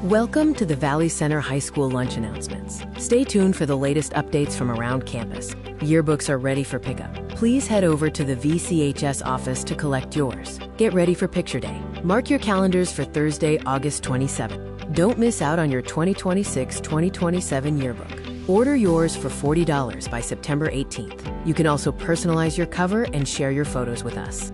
Welcome to the Valley Center High School lunch announcements. Stay tuned for the latest updates from around campus. Yearbooks are ready for pickup. Please head over to the VCHS office to collect yours. Get ready for Picture Day. Mark your calendars for Thursday, August 27th. Don't miss out on your 2026-2027 yearbook. Order yours for $40 by September 18th. You can also personalize your cover and share your photos with us.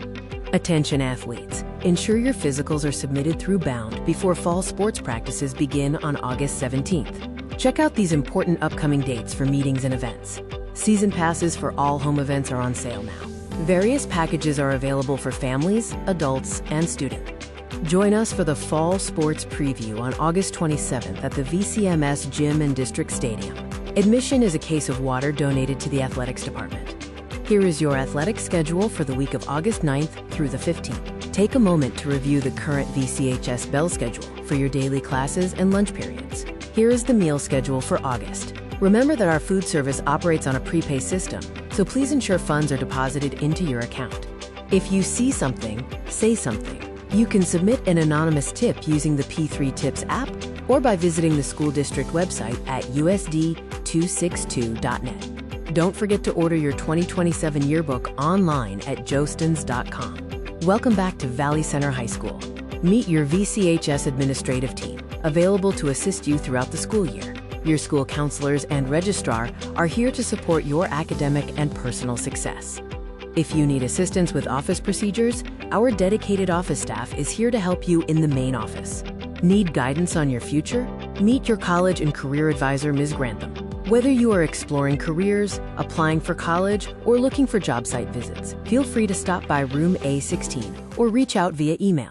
Attention athletes, ensure your physicals are submitted through Bound before fall sports practices begin on August 17th. Check out these important upcoming dates for meetings and events. Season passes for all home events are on sale now. Various packages are available for families, adults, and students. Join us for the Fall Sports Preview on August 27th at the VCMS Gym and District Stadium. Admission is a case of water donated to the athletics department. Here is your athletic schedule for the week of August 9th through the 15th. Take a moment to review the current VCHS bell schedule for your daily classes and lunch periods. Here is the meal schedule for August. Remember that our food service operates on a prepay system, so please ensure funds are deposited into your account. If you see something, say something. You can submit an anonymous tip using the P3 Tips app or by visiting the school district website at usd262.net. Don't forget to order your 2027 yearbook online at jostens.com. Welcome back to Valley Center High School. Meet your VCHS administrative team, available to assist you throughout the school year. Your school counselors and registrar are here to support your academic and personal success. If you need assistance with office procedures, our dedicated office staff is here to help you in the main office. Need guidance on your future? Meet your college and career advisor, Ms. Grantham. Whether you are exploring careers, applying for college, or looking for job site visits, feel free to stop by room A16 or reach out via email.